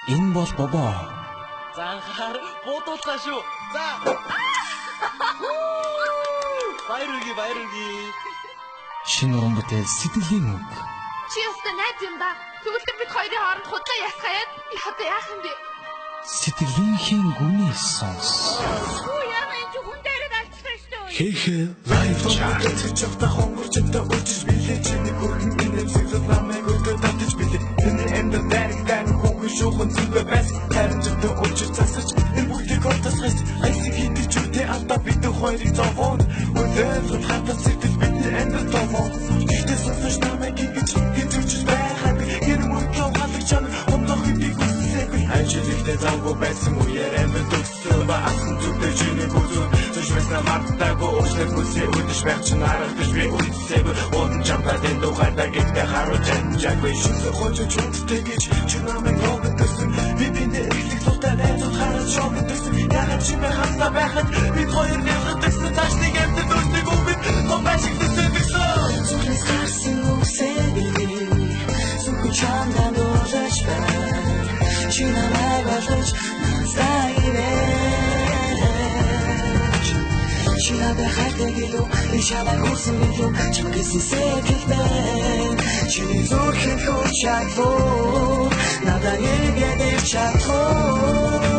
Энэ бол бобоо. За анхаар буудуулаа шүү. За. Баярги. Шинэ уран бүтээл сэтгэлийн үг. Чи өстө найз юм да. Тэгвэл бид хоёрын хооронд худлаа ясгаяад би одоо яах юм бэ? Сэтгэлийнхээ гүний сонс. Юу яа энэ хүн дээрээ алцсан шүү дээ. Хихэ лайв чарт. Чавта хонгорчтой үлчиж билээ чиний хөргөн энэ зэрэг намайг өдөө татаж билээ. Энэ эндэр дайрагтай хөнгөн шуухан зүгөө байс. Харинчтай үлчиж засаж энэ бүгдийг отосгоос айсиг хийж үтэй алдаа бид хоёрыг зовоон. Өдөр хатан сэтгэл бидний эндэр томоо. Ихтэй сонсож намайг ингэж хэвчж байхад гэр мөртлөө хаалж чам хондох хэдийг үсэхгүй. Ажиглахтай завгүй байсан үеэр амин төгсөө ба асан зүгтээ чиний гүзүү. Төшвэснэ мартаагүй уушлах хүсээ үдэш байх чинь аргатай би үнсээгүй. Уудан чамдад энэ дугаарда гэхдээ харуулж амжаагүй. Шүлэг хожиж үнтэй гэж чи намайг ногдсон. Би биндээ эхлэх тултай найзууд хараад шогдсон. Ягаад чи мэ хандаа байхад бид хоёр нэлгэдсэн тааш нэг амтд өөртөө үгүй. Томбашиг төсөөлсөн. Зүрхээс гарсан үсэний зүрх чамдаа дуулж байна. Чи намайг олж настайвэж. Чи надад хатагилу ичава курсмилу чамгээс сэтгэлмен. Чи зүрхэн хүчтэй надад нэгэж чадах.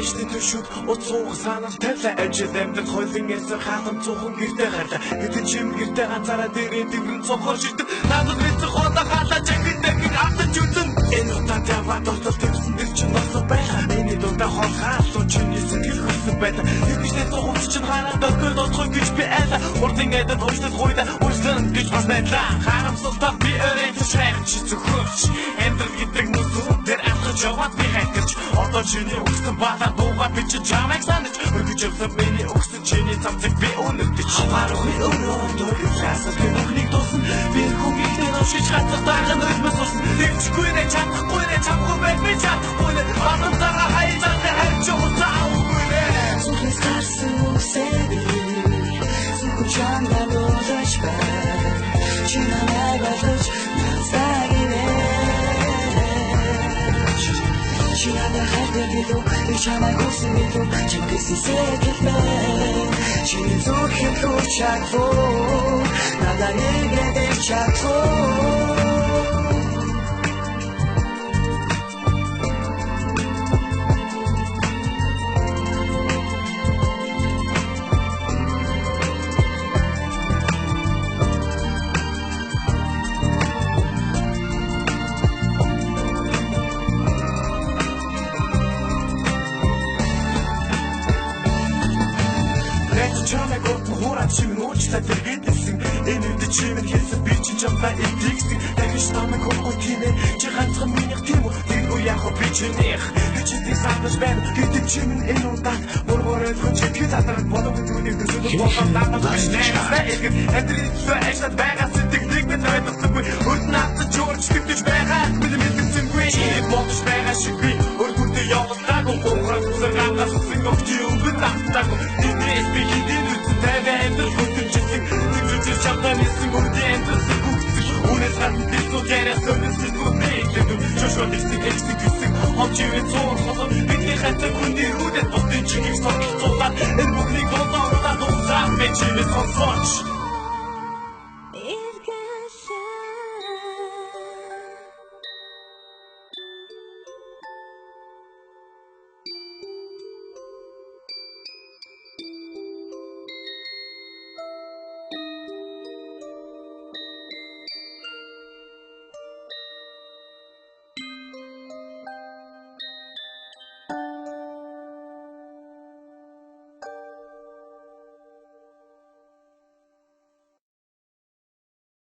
Эштэй төшөг уцуух санал тавьлаа ажил амьд хойлын эсэр хаалт цуухан гэртээ харлаа хэдэн чим гэртээ ганцаараа дээрээ дэврэн цохор шигдэг надад мэдэх хоолой хаалаа чангитай гин автаж үзэн энэ удаа таваад болтол төвсөн дэр чинь болсон байхаа миний дундаа хоол хаалт чиний сэтгэл хөдлөн байдаг ихтэй цохолч чинь хараад дөргөл олох гэж би айлаа урдын эдэд уушлах хуйда уушлан гэж бас найдлаа харамсалтай би өрөөж шайх чи зөвхөж амьдрал гэдэг нүсүр дээр авах жаваад би хайрч одоо чиний өгсөн баатар дууга би чи чамайг санаж өргөж явсан миний өгсөн чиний замцыг би өнөрдөж хамаагүй өрөөндөө ясаж би нүхнийг тусна би хүүхдээ ношиж хатах таахан өрмөс усна дэвчгүй нэ чадахгүй байх би чадахгүй нэ батантаа хайжаа хайж уусаагүй нэ Зүрхээс гарсан үсэний зүрх чамдаа дуулж байна. Чи намайг олж настайвэж. Чи надад хатагилу ичава курсмилу чамгээс сэтгэлмен. Чи зүрхэн хүчтэй надад нэгэж чадах. Чамайг хуураад чимэн уучлаад тэргээдсэн энэ үед чимэн хэлсэн би чи чамтай итгэсэн дахиж намайг хөөхгүй тийм ээ чи ганцхан минийх тийм үү тэггүй яах вэ би чинийх би чиний саадаж байна гэдэг чимэн энэ удаад мөрөөр ойлгож итгэж задраад болоогүй түүний төсөөлөл болоод надад биш нэ их амьдралаа ажлаад байгаа сэтгэлийг бид ойлгохгүй өрн наацж өөрчлөгдөж байгаа бид мэдсэнгүй бодож байгаа шиг би өргөдөө явуулаагүй гурван зүсэр гангаас үсэн өгч юм бид автаагүй дээрээс би хидэн үсэн тавиа амьдрал хөтөлжсэн зүгжиж чамдаа нисэн гүрдээ амьдралсан бүгдсэн үнээс гадна дэсүү ярээс өвнөсөн гүрдээ чошоод ихсэн гэсэн хомчивээ цуун холон бидний хатаг хүнээ рүүдэд бутын чигийг соргих тулаад энэ бүхнийг болоо удаа дуусаа мэ чимээс сонсооч